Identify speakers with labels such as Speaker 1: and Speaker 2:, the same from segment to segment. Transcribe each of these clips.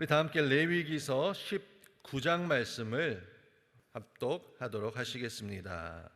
Speaker 1: 우리 다 함께 레위기서 19장 말씀을 합독하도록 하시겠습니다.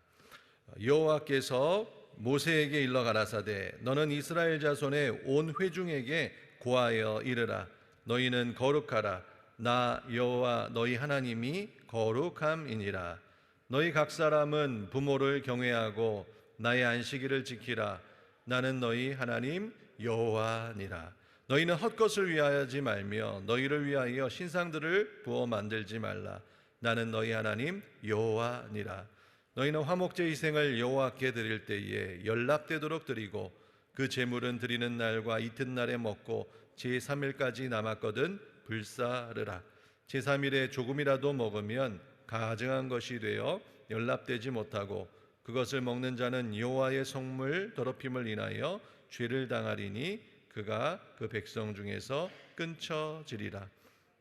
Speaker 1: 여호와께서 모세에게 일러 가라사대 너는 이스라엘 자손의 온 회중에게 고하여 이르라. 너희는 거룩하라. 나 여호와 너희 하나님이 거룩함이니라. 너희 각 사람은 부모를 경외하고 나의 안식일을 지키라. 나는 너희 하나님 여호와니라. 너희는 헛것을 위하지 말며 너희를 위하여 신상들을 부어 만들지 말라. 나는 너희 하나님 여호와니라. 너희는 화목제 희생을 여호와께 드릴 때에 연납되도록 드리고 그 제물은 드리는 날과 이튿날에 먹고 제3일까지 남았거든 불사르라. 제3일에 조금이라도 먹으면 가증한 것이 되어 연납되지 못하고 그것을 먹는 자는 여호와의 성물 더럽힘을 인하여 죄를 당하리니 그가 그 백성 중에서 끊쳐지리라.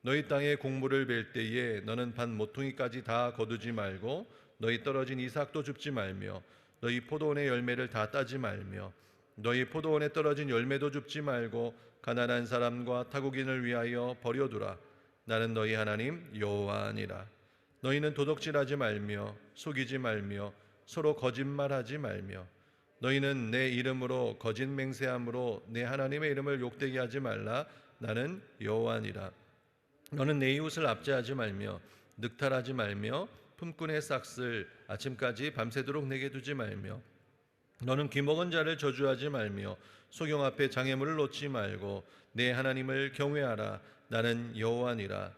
Speaker 1: 너희 땅에 곡물을 벨 때에 너는 반 모퉁이까지 다 거두지 말고 너희 떨어진 이삭도 줍지 말며 너희 포도원의 열매를 다 따지 말며 너희 포도원에 떨어진 열매도 줍지 말고 가난한 사람과 타국인을 위하여 버려두라. 나는 너희 하나님 여호와니라. 너희는 도둑질하지 말며 속이지 말며 서로 거짓말하지 말며 너희는 내 이름으로 거짓 맹세함으로 내 하나님의 이름을 욕되게 하지 말라. 나는 여호와니라. 너는 내 이웃을 압제하지 말며 늑탈하지 말며 품꾼의 싹을 아침까지 밤새도록 내게 두지 말며 너는 귀먹은 자를 저주하지 말며 소경 앞에 장애물을 놓지 말고 내 하나님을 경외하라. 나는 여호와니라.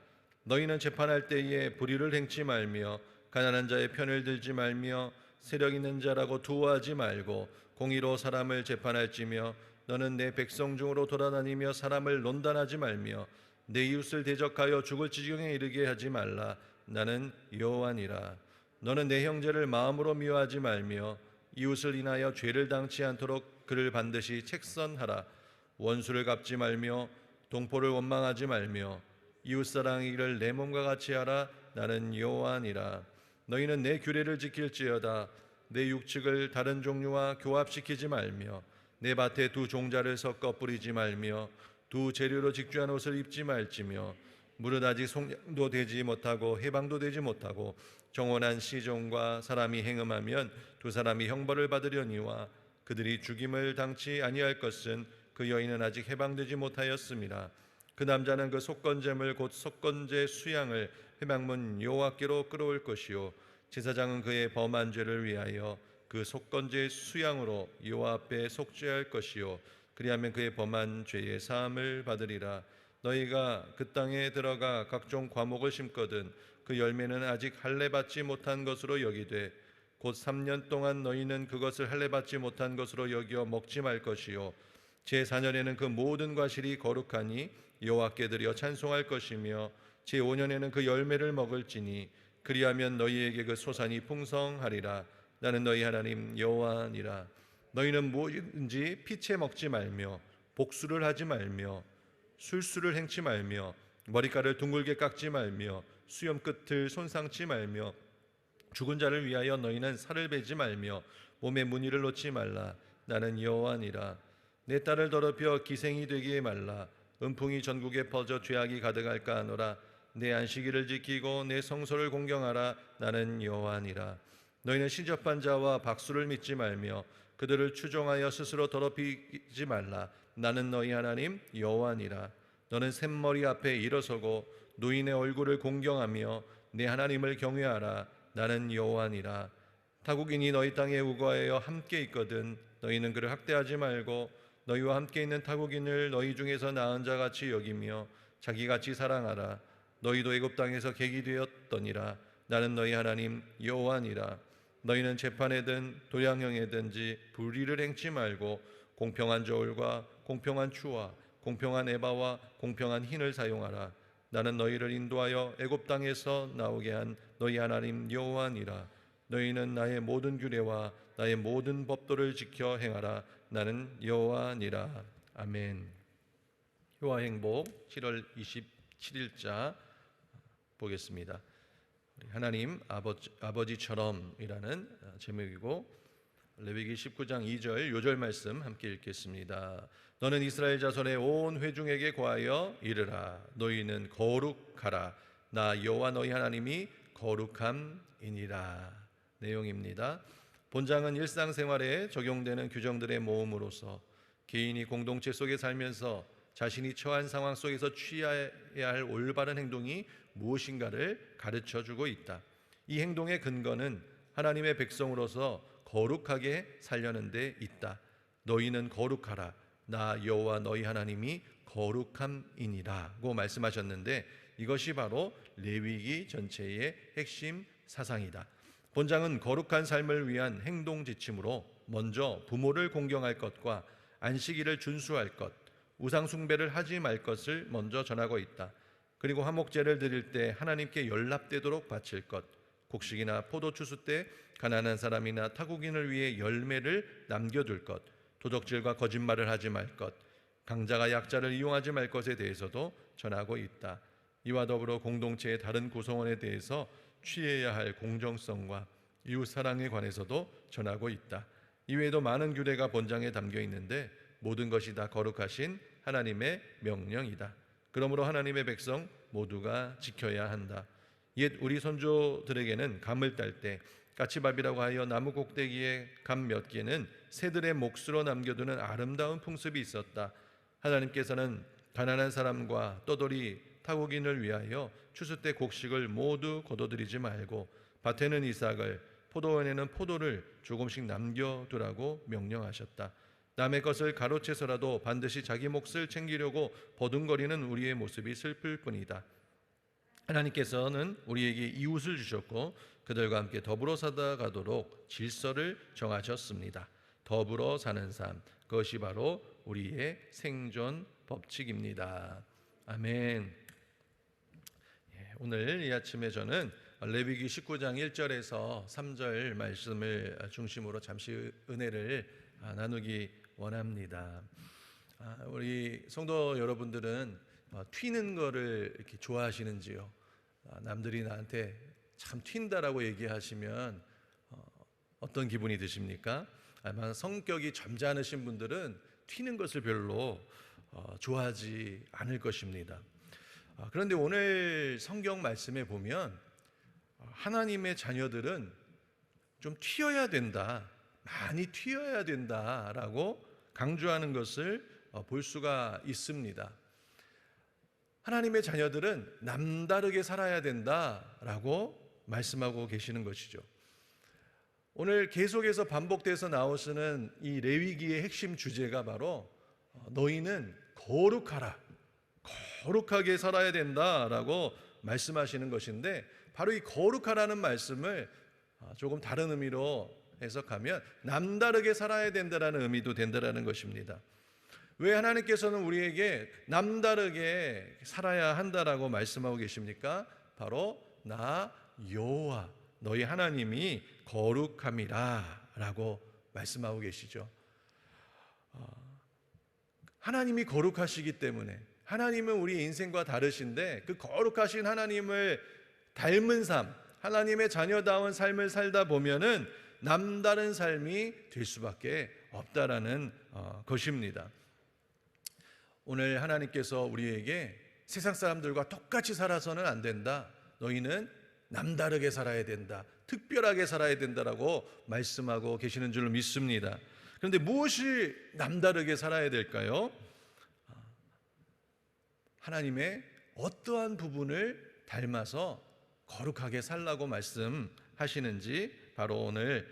Speaker 1: 너희는 재판할 때에 불의를 행치 말며 가난한 자의 편을 들지 말며 세력 있는 자라고 두어하지 말고 공의로 사람을 재판할지며 너는 내 백성 중으로 돌아다니며 사람을 논단하지 말며 내 이웃을 대적하여 죽을 지경에 이르게 하지 말라. 나는 여호와니라. 너는 내 형제를 마음으로 미워하지 말며 이웃을 인하여 죄를 당치 않도록 그를 반드시 책선하라. 원수를 갚지 말며 동포를 원망하지 말며 이웃사랑이를 내 몸과 같이 하라. 나는 여호와니라. 너희는 내 규례를 지킬지어다. 내 육축을 다른 종류와 교합시키지 말며 내 밭에 두 종자를 섞어 뿌리지 말며 두 재료로 직주한 옷을 입지 말지며 무릇 아직 속량도 되지 못하고 해방도 되지 못하고 정원한 시종과 사람이 행음하면 두 사람이 형벌을 받으려니와 그들이 죽임을 당치 아니할 것은 그 여인은 아직 해방되지 못하였습니다. 그 남자는 그 속건제물 곧 속건제 수양을 회막문 여호와께로 끌어올 것이요 제사장은 그의 범한 죄를 위하여 그 속건제 수양으로 여호와 앞에 속죄할 것이요 그리하면 그의 범한 죄의 사함을 받으리라. 너희가 그 땅에 들어가 각종 과목을 심거든 그 열매는 아직 할례 받지 못한 것으로 여기되 곧 3년 동안 너희는 그것을 할례 받지 못한 것으로 여겨 먹지 말 것이요 제4년에는 그 모든 과실이 거룩하니 여호와께 드려 찬송할 것이며 제5년에는 그 열매를 먹을지니 그리하면 너희에게 그 소산이 풍성하리라. 나는 너희 하나님 여호와니라. 너희는 뭐든지 피채 먹지 말며 복수를 하지 말며 술수를 행치 말며 머리카락을 둥글게 깎지 말며 수염 끝을 손상치 말며 죽은 자를 위하여 너희는 살을 베지 말며 몸에 무늬를 놓지 말라. 나는 여호와니라. 내 딸을 더럽혀 기생이 되게 말라. 음풍이 전국에 퍼져 죄악이 가득할까 하노라. 내 안식일을 지키고 내 성소를 공경하라. 나는 여호와니라. 너희는 신접한 자와 박수를 믿지 말며 그들을 추종하여 스스로 더럽히지 말라. 나는 너희 하나님 여호와니라. 너는 샘머리 앞에 일어서고 노인의 얼굴을 공경하며 내 하나님을 경외하라. 나는 여호와니라. 타국인이 너희 땅에 우거하여 함께 있거든 너희는 그를 학대하지 말고 너희와 함께 있는 타국인을 너희 중에서 나은 자같이 여기며 자기같이 사랑하라. 너희도 애굽 땅에서 객이 되었더니라. 나는 너희 하나님 여호와니라. 너희는 재판에든 도량형에든지 불의를 행치 말고 공평한 저울과 공평한 추와 공평한 에바와 공평한 흰을 사용하라. 나는 너희를 인도하여 애굽 땅에서 나오게 한 너희 하나님 여호와니라. 너희는 나의 모든 규례와 나의 모든 법도를 지켜 행하라. 나는 여호와니라. 아멘. 효화행복 7월 27일자 보겠습니다. 하나님 아버지처럼이라는 제목이고 레위기 19장 2절 요절 말씀 함께 읽겠습니다. 너는 이스라엘 자손의 온 회중에게 고하여 이르라. 너희는 거룩하라. 나 여호와 너희 하나님이 거룩함이니라. 내용입니다. 본장은 일상생활에 적용되는 규정들의 모음으로서 개인이 공동체 속에 살면서 자신이 처한 상황 속에서 취해야 할 올바른 행동이 무엇인가를 가르쳐주고 있다. 이 행동의 근거는 하나님의 백성으로서 거룩하게 살려는 데 있다. 너희는 거룩하라. 나 여호와 너희 하나님이 거룩함이니라고 말씀하셨는데, 이것이 바로 레위기 전체의 핵심 사상이다. 본장은 거룩한 삶을 위한 행동 지침으로 먼저 부모를 공경할 것과 안식일을 준수할 것, 우상 숭배를 하지 말 것을 먼저 전하고 있다. 그리고 화목제를 드릴 때 하나님께 연락되도록 바칠 것, 곡식이나 포도 추수 때 가난한 사람이나 타국인을 위해 열매를 남겨둘 것, 도적질과 거짓말을 하지 말 것, 강자가 약자를 이용하지 말 것에 대해서도 전하고 있다. 이와 더불어 공동체의 다른 구성원에 대해서 취해야 할 공정성과 이웃 사랑에 관해서도 전하고 있다. 이외에도 많은 규례가 본장에 담겨 있는데 모든 것이 다 거룩하신 하나님의 명령이다. 그러므로 하나님의 백성 모두가 지켜야 한다. 옛 우리 선조들에게는 감을 딸 때 까치밥이라고 하여 나무 꼭대기에 감 몇 개는 새들의 몫으로 남겨두는 아름다운 풍습이 있었다. 하나님께서는 가난한 사람과 떠돌이 타국인을 위하여 추수 때 곡식을 모두 거둬들이지 말고 밭에는 이삭을, 포도원에는 포도를 조금씩 남겨두라고 명령하셨다. 남의 것을 가로채서라도 반드시 자기 몫을 챙기려고 버둥거리는 우리의 모습이 슬플 뿐이다. 하나님께서는 우리에게 이웃을 주셨고 그들과 함께 더불어 살아가도록 질서를 정하셨습니다. 더불어 사는 삶, 그것이 바로 우리의 생존 법칙입니다. 아멘. 오늘 이 아침에 저는 레위기 19장 1절에서 3절 말씀을 중심으로 잠시 은혜를 나누기 원합니다. 우리 성도 여러분들은 튀는 거를 이렇게 좋아하시는지요? 남들이 나한테 참 튄다라고 얘기하시면 어떤 기분이 드십니까? 아마 성격이 점잖으신 분들은 튀는 것을 별로 좋아하지 않을 것입니다. 그런데 오늘 성경 말씀에 보면 하나님의 자녀들은 좀 튀어야 된다, 많이 튀어야 된다라고 강조하는 것을 볼 수가 있습니다. 하나님의 자녀들은 남다르게 살아야 된다라고 말씀하고 계시는 것이죠. 오늘 계속해서 반복돼서 나오시는 이 레위기의 핵심 주제가 바로 너희는 거룩하라, 거룩하게 살아야 된다라고 말씀하시는 것인데, 바로 이 거룩하라는 말씀을 조금 다른 의미로 해석하면 남다르게 살아야 된다라는 의미도 된다라는 것입니다. 왜 하나님께서는 우리에게 남다르게 살아야 한다라고 말씀하고 계십니까? 바로 나 여호와 너희 하나님이 거룩함이라 라고 말씀하고 계시죠. 하나님이 거룩하시기 때문에, 하나님은 우리 인생과 다르신데 그 거룩하신 하나님을 닮은 삶, 하나님의 자녀다운 삶을 살다 보면은 남다른 삶이 될 수밖에 없다라는 것입니다. 오늘 하나님께서 우리에게 세상 사람들과 똑같이 살아서는 안 된다, 너희는 남다르게 살아야 된다, 특별하게 살아야 된다라고 말씀하고 계시는 줄 믿습니다. 그런데 무엇이 남다르게 살아야 될까요? 하나님의 어떠한 부분을 닮아서 거룩하게 살라고 말씀하시는지 바로 오늘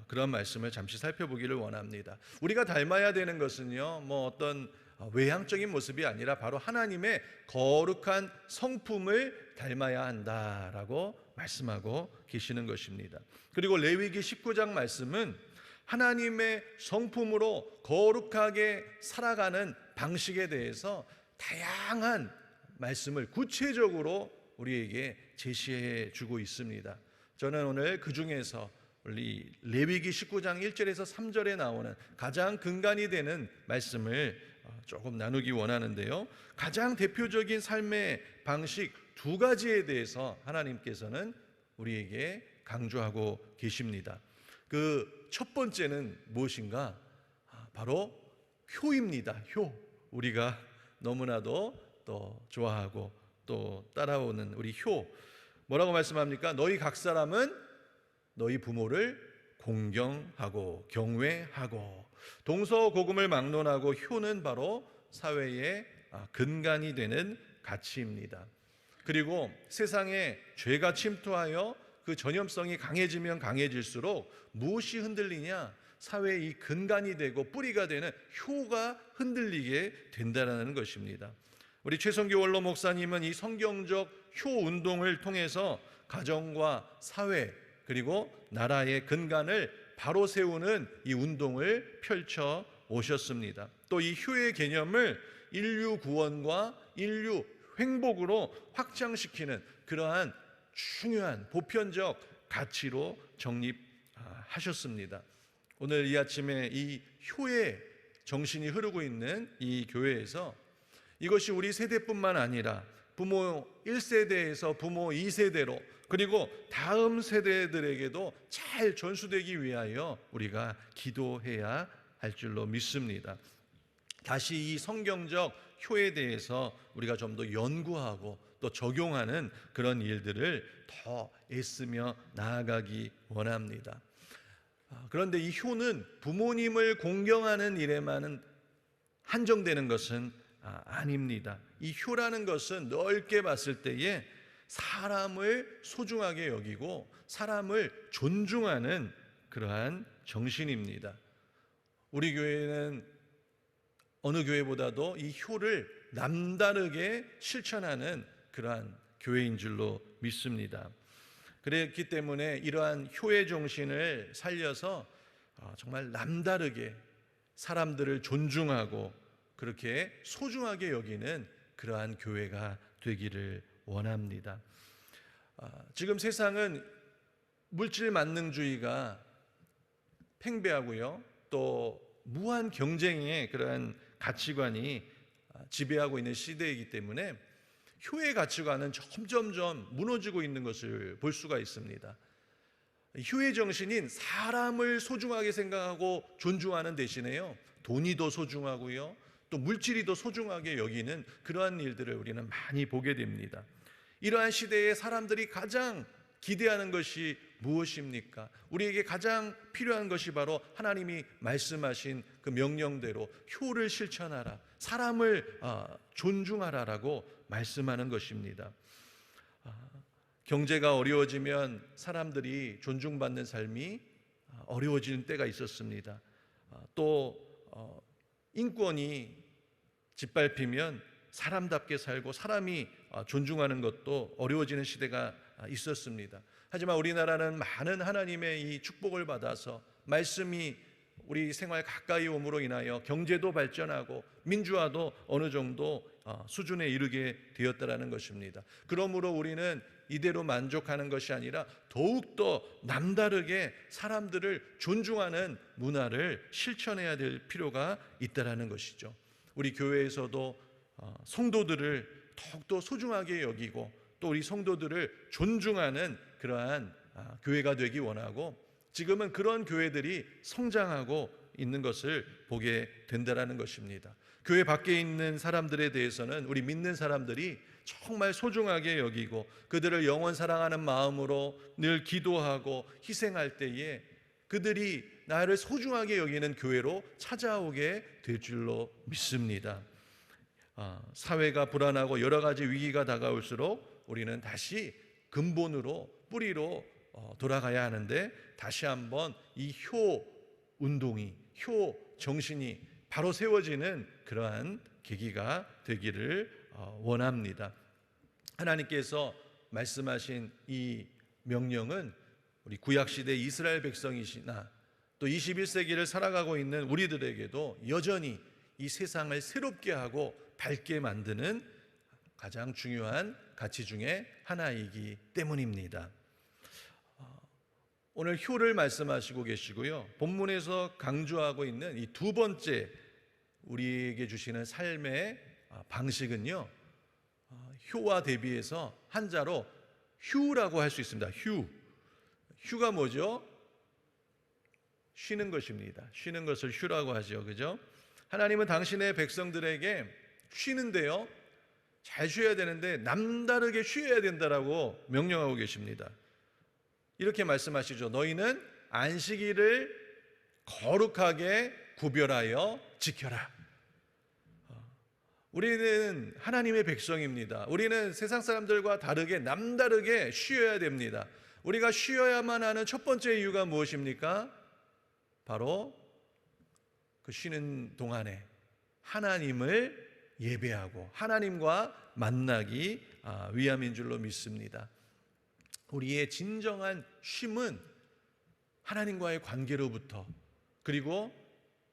Speaker 1: 그런 말씀을 잠시 살펴보기를 원합니다. 우리가 닮아야 되는 것은요, 어떤 외향적인 모습이 아니라 바로 하나님의 거룩한 성품을 닮아야 한다라고 말씀하고 계시는 것입니다. 그리고 레위기 19장 말씀은 하나님의 성품으로 거룩하게 살아가는 방식에 대해서 다양한 말씀을 구체적으로 우리에게 제시해 주고 있습니다. 저는 오늘 그 중에서 우리 레위기 19장 1절에서 3절에 나오는 가장 근간이 되는 말씀을 조금 나누기 원하는데요. 가장 대표적인 삶의 방식 두 가지에 대해서 하나님께서는 우리에게 강조하고 계십니다. 그 첫 번째는 무엇인가? 바로 효입니다. 효. 우리가 너무나도 또 좋아하고 또 따라오는 우리 효. 뭐라고 말씀합니까? 너희 각 사람은 너희 부모를 공경하고 경외하고. 동서고금을 막론하고 효는 바로 사회의 근간이 되는 가치입니다. 그리고 세상에 죄가 침투하여 그 전염성이 강해지면 강해질수록 무엇이 흔들리냐? 사회의 이 근간이 되고 뿌리가 되는 효가 흔들리게 된다는 것입니다. 우리 최성규 원로 목사님은 이 성경적 효 운동을 통해서 가정과 사회 그리고 나라의 근간을 바로 세우는 이 운동을 펼쳐 오셨습니다. 또 이 효의 개념을 인류 구원과 인류 행복으로 확장시키는 그러한 중요한 보편적 가치로 정립하셨습니다. 오늘 이 아침에 이 효의 정신이 흐르고 있는 이 교회에서 이것이 우리 세대뿐만 아니라 부모 1세대에서 부모 2세대로 그리고 다음 세대들에게도 잘 전수되기 위하여 우리가 기도해야 할 줄로 믿습니다. 다시 이 성경적 효에 대해서 우리가 좀 더 연구하고 또 적용하는 그런 일들을 더 애쓰며 나아가기 원합니다. 그런데 이 효는 부모님을 공경하는 일에만은 한정되는 것은 아닙니다. 이 효라는 것은 넓게 봤을 때에 사람을 소중하게 여기고 사람을 존중하는 그러한 정신입니다. 우리 교회는 어느 교회보다도 이 효를 남다르게 실천하는 그러한 교회인 줄로 믿습니다. 그렇기 때문에 이러한 효의 정신을 살려서 정말 남다르게 사람들을 존중하고 그렇게 소중하게 여기는 그러한 교회가 되기를 원합니다. 지금 세상은 물질 만능주의가 팽배하고요, 또 무한 경쟁의 그러한 가치관이 지배하고 있는 시대이기 때문에 효의 가치관은 점점점 무너지고 있는 것을 볼 수가 있습니다. 효의 정신인 사람을 소중하게 생각하고 존중하는 대신에요, 돈이 더 소중하고요, 또 물질이 더 소중하게 여기는 그러한 일들을 우리는 많이 보게 됩니다. 이러한 시대에 사람들이 가장 기대하는 것이 무엇입니까? 우리에게 가장 필요한 것이 바로 하나님이 말씀하신 그 명령대로 효를 실천하라, 사람을 존중하라라고 말씀하는 것입니다. 경제가 어려워지면 사람들이 존중받는 삶이 어려워지는 때가 있었습니다. 또 인권이 짓밟히면 사람답게 살고 사람이 존중하는 것도 어려워지는 시대가 있었습니다. 하지만 우리나라는 많은 하나님의 이 축복을 받아서 말씀이 우리 생활 가까이 옴으로 인하여 경제도 발전하고 민주화도 어느 정도 수준에 이르게 되었다라는 것입니다. 그러므로 우리는 이대로 만족하는 것이 아니라 더욱더 남다르게 사람들을 존중하는 문화를 실천해야 될 필요가 있다라는 것이죠. 우리 교회에서도 성도들을 더욱더 소중하게 여기고 또 우리 성도들을 존중하는 그러한 교회가 되기 원하고, 지금은 그런 교회들이 성장하고 있는 것을 보게 된다라는 것입니다. 교회 밖에 있는 사람들에 대해서는 우리 믿는 사람들이 정말 소중하게 여기고 그들을 영원 사랑하는 마음으로 늘 기도하고 희생할 때에 그들이 나를 소중하게 여기는 교회로 찾아오게 될 줄로 믿습니다. 사회가 불안하고 여러 가지 위기가 다가올수록 우리는 다시 근본으로 뿌리로 돌아가야 하는데, 다시 한번 이 효 운동이, 효 정신이 바로 세워지는 그러한 계기가 되기를 원합니다. 하나님께서 말씀하신 이 명령은 우리 구약시대 이스라엘 백성이시나 또 21세기를 살아가고 있는 우리들에게도 여전히 이 세상을 새롭게 하고 밝게 만드는 가장 중요한 가치 중에 하나이기 때문입니다. 오늘 효를 말씀하시고 계시고요, 본문에서 강조하고 있는 이 두 번째 우리에게 주시는 삶의 방식은요, 효와 대비해서 한자로 휴라고 할 수 있습니다. 휴가 뭐죠? 쉬는 것입니다. 쉬는 것을 휴라고 하죠. 그죠? 하나님은 당신의 백성들에게 쉬는데요, 잘 쉬어야 되는데 남다르게 쉬어야 된다라고 명령하고 계십니다. 이렇게 말씀하시죠. 너희는 안식일을 거룩하게 구별하여 지켜라. 우리는 하나님의 백성입니다. 우리는 세상 사람들과 다르게 남다르게 쉬어야 됩니다. 우리가 쉬어야만 하는 첫 번째 이유가 무엇입니까? 바로 그 쉬는 동안에 하나님을 예배하고 하나님과 만나기 위함인 줄로 믿습니다. 우리의 진정한 쉼은 하나님과의 관계로부터, 그리고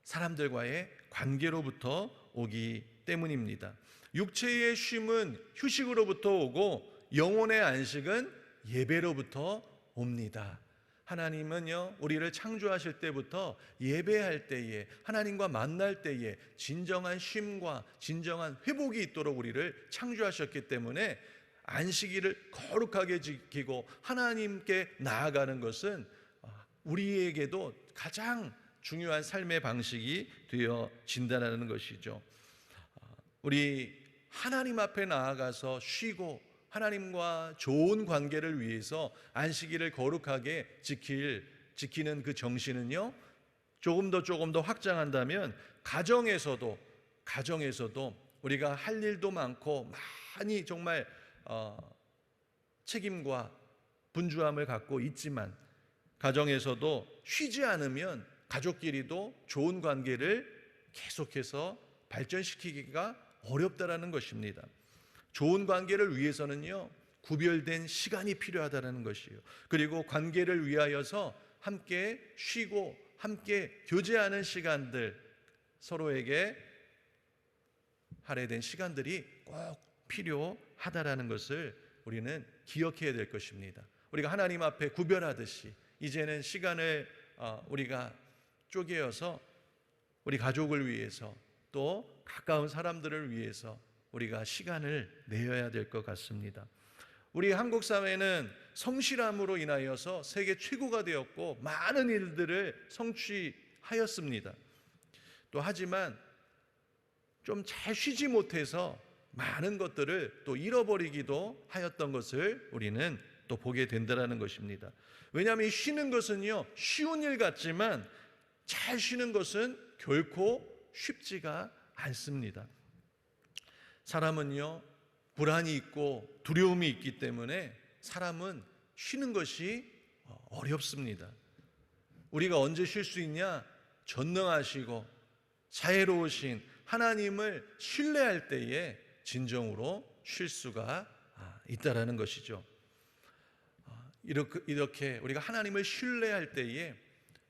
Speaker 1: 사람들과의 관계로부터 오기 때문입니다. 육체의 쉼은 휴식으로부터 오고 영혼의 안식은 예배로부터 옵니다. 하나님은요, 우리를 창조하실 때부터 예배할 때에, 하나님과 만날 때에 진정한 쉼과 진정한 회복이 있도록 우리를 창조하셨기 때문에 안식일을 거룩하게 지키고 하나님께 나아가는 것은 우리에게도 가장 중요한 삶의 방식이 되어진다는 것이죠. 우리 하나님 앞에 나아가서 쉬고 하나님과 좋은 관계를 위해서 안식일을 거룩하게 지키는 그 정신은요, 조금 더 확장한다면 가정에서도 우리가 할 일도 많고 많이 정말 책임과 분주함을 갖고 있지만, 가정에서도 쉬지 않으면 가족끼리도 좋은 관계를 계속해서 발전시키기가 어렵다라는 것입니다. 좋은 관계를 위해서는요, 구별된 시간이 필요하다는 것이에요. 그리고 관계를 위하여서 함께 쉬고 함께 교제하는 시간들, 서로에게 할애된 시간들이 꼭 필요하다라는 것을 우리는 기억해야 될 것입니다. 우리가 하나님 앞에 구별하듯이 이제는 시간을 우리가 쪼개어서 우리 가족을 위해서, 또 가까운 사람들을 위해서 우리가 시간을 내어야 될 것 같습니다. 우리 한국 사회는 성실함으로 인하여서 세계 최고가 되었고 많은 일들을 성취하였습니다. 또 하지만 좀 잘 쉬지 못해서 많은 것들을 또 잃어버리기도 하였던 것을 우리는 또 보게 된다는 것입니다. 왜냐하면 이 쉬는 것은요, 쉬운 일 같지만 잘 쉬는 것은 결코 쉽지가 않습니다. 사람은요, 불안이 있고 두려움이 있기 때문에 사람은 쉬는 것이 어렵습니다. 우리가 언제 쉴 수 있냐? 전능하시고 자애로우신 하나님을 신뢰할 때에 진정으로 쉴 수가 있다라는 것이죠. 이렇게 우리가 하나님을 신뢰할 때에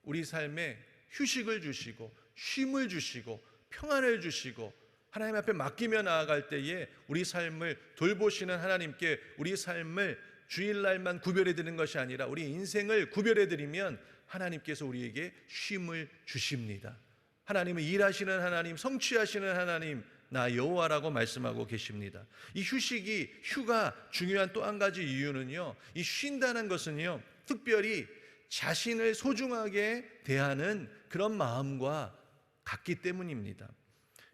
Speaker 1: 우리 삶에 휴식을 주시고 쉼을 주시고 평안을 주시고 하나님 앞에 맡기며 나아갈 때에 우리 삶을 돌보시는 하나님께 우리 삶을 주일날만 구별해 드리는 것이 아니라 우리 인생을 구별해 드리면 하나님께서 우리에게 쉼을 주십니다. 하나님은 일하시는 하나님, 성취하시는 하나님, 나 여호와라고 말씀하고 계십니다. 이 휴가 중요한 또 한 가지 이유는요, 이 쉰다는 것은요, 특별히 자신을 소중하게 대하는 그런 마음과 같기 때문입니다.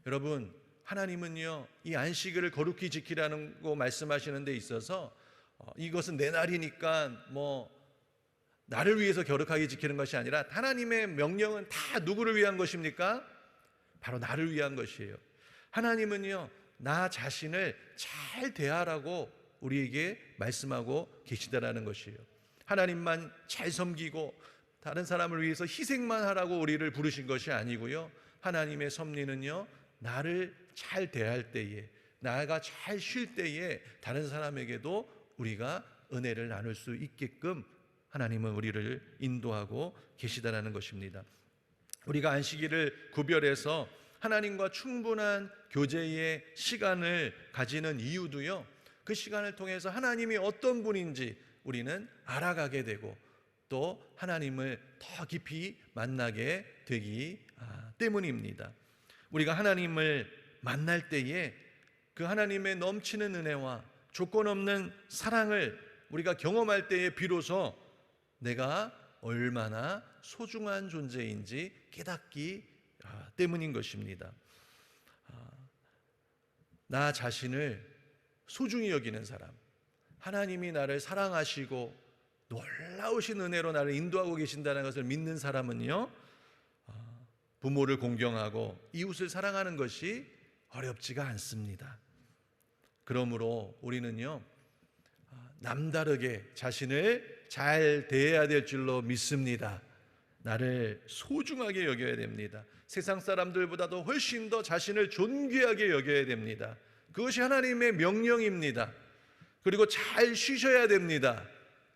Speaker 1: 여러분, 하나님은요, 이 안식일을 거룩히 지키라는 거 말씀하시는 데 있어서 이것은 내 날이니까 나를 위해서 거룩하게 지키는 것이 아니라 하나님의 명령은 다 누구를 위한 것입니까? 바로 나를 위한 것이에요. 하나님은요, 나 자신을 잘 대하라고 우리에게 말씀하고 계시다라는 것이에요. 하나님만 잘 섬기고 다른 사람을 위해서 희생만 하라고 우리를 부르신 것이 아니고요, 하나님의 섭리는요, 나를 잘 대할 때에, 나가 잘 쉴 때에 다른 사람에게도 우리가 은혜를 나눌 수 있게끔 하나님은 우리를 인도하고 계시다라는 것입니다. 우리가 안식일을 구별해서 하나님과 충분한 교제의 시간을 가지는 이유도요, 그 시간을 통해서 하나님이 어떤 분인지 우리는 알아가게 되고 또 하나님을 더 깊이 만나게 되기 때문입니다. 우리가 하나님을 만날 때에 그 하나님의 넘치는 은혜와 조건 없는 사랑을 우리가 경험할 때에 비로소 내가 얼마나 소중한 존재인지 깨닫기 때문인 것입니다. 나 자신을 소중히 여기는 사람, 하나님이 나를 사랑하시고 놀라우신 은혜로 나를 인도하고 계신다는 것을 믿는 사람은요, 부모를 공경하고 이웃을 사랑하는 것이 어렵지가 않습니다. 그러므로 우리는요, 남다르게 자신을 잘 대해야 될 줄로 믿습니다. 나를 소중하게 여겨야 됩니다. 세상 사람들보다도 훨씬 더 자신을 존귀하게 여겨야 됩니다. 그것이 하나님의 명령입니다. 그리고 잘 쉬셔야 됩니다.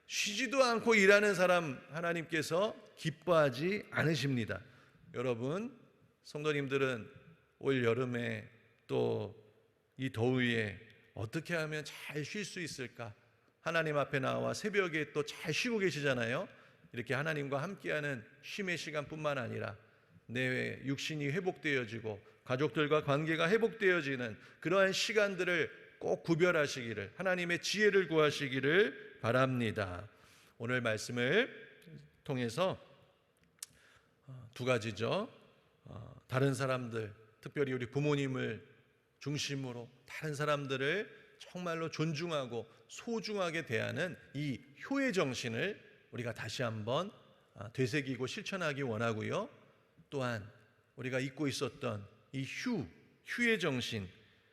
Speaker 1: 쉬지도 않고 일하는 사람 하나님께서 기뻐하지 않으십니다. 여러분, 성도님들은 올 여름에 또 이 더위에 어떻게 하면 잘 쉴 수 있을까? 하나님 앞에 나와 새벽에 또 잘 쉬고 계시잖아요. 이렇게 하나님과 함께하는 쉼의 시간뿐만 아니라 내 육신이 회복되어지고 가족들과 관계가 회복되어지는 그러한 시간들을 꼭 구별하시기를, 하나님의 지혜를 구하시기를 바랍니다. 오늘 말씀을 통해서 두 가지죠. 다른 사람들, 특별히 우리 부모님을 중심으로 다른 사람들을 정말로 존중하고 소중하게 대하는 이 효의 정신을 우리가 다시 한번 되새기고 실천하기 원하고요. 또한 우리가 잊고 있었던 이 휴의 정신,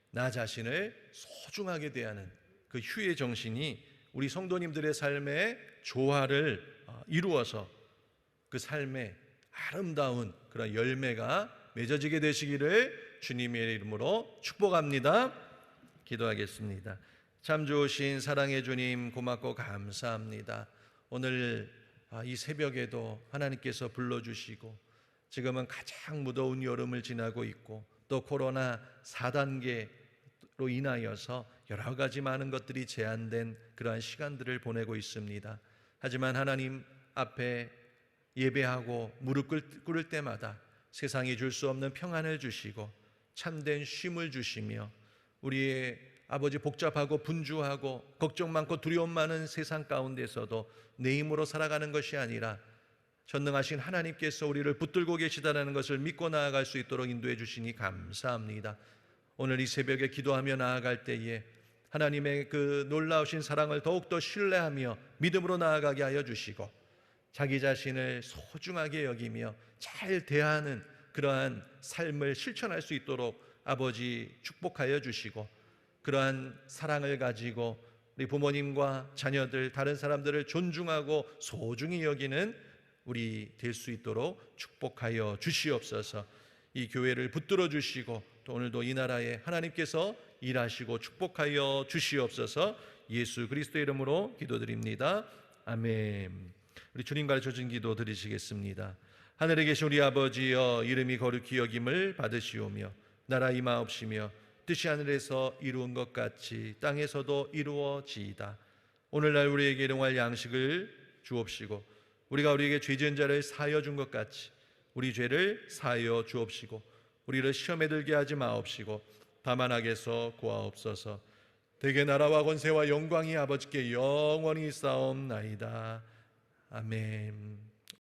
Speaker 1: 나 자신을 소중하게 대하는 그 휴의 정신이 우리 성도님들의 삶에 조화를 이루어서 그 삶에 아름다운 그런 열매가 맺어지게 되시기를 주님의 이름으로 축복합니다. 기도하겠습니다. 참 좋으신 사랑의 주님, 고맙고 감사합니다. 오늘 이 새벽에도 하나님께서 불러주시고 지금은 가장 무더운 여름을 지나고 있고 또 코로나 4단계로 인하여서 여러 가지 많은 것들이 제한된 그러한 시간들을 보내고 있습니다. 하지만 하나님 앞에 예배하고 무릎 꿇을 때마다 세상이 줄 수 없는 평안을 주시고 참된 쉼을 주시며 우리의 아버지 복잡하고 분주하고 걱정 많고 두려움 많은 세상 가운데서도 내 힘으로 살아가는 것이 아니라 전능하신 하나님께서 우리를 붙들고 계시다는 것을 믿고 나아갈 수 있도록 인도해 주시니 감사합니다. 오늘 이 새벽에 기도하며 나아갈 때에 하나님의 그 놀라우신 사랑을 더욱더 신뢰하며 믿음으로 나아가게 하여 주시고 자기 자신을 소중하게 여기며 잘 대하는 그러한 삶을 실천할 수 있도록 아버지 축복하여 주시고 그러한 사랑을 가지고 우리 부모님과 자녀들, 다른 사람들을 존중하고 소중히 여기는 우리 될 수 있도록 축복하여 주시옵소서. 이 교회를 붙들어 주시고 또 오늘도 이 나라에 하나님께서 일하시고 축복하여 주시옵소서. 예수 그리스도의 이름으로 기도드립니다. 아멘. 우리 주님 가르쳐준 기도 드리시겠습니다. 하늘에 계신 우리 아버지여, 이름이 거룩히 여김을 받으시오며 나라 임하옵시며 뜻이 하늘에서 이루은 것 같이 땅에서도 이루어지이다. 오늘날 우리에게 일용할 양식을 주옵시고 우리가 우리에게 죄 지은 자를 사하여 준 것 같이 우리 죄를 사하여 주옵시고 우리를 시험에 들게 하지 마옵시고 다만 악에서 구하옵소서. 대개 나라와 권세와 영광이 아버지께 영원히 쌓옵나이다. 아멘.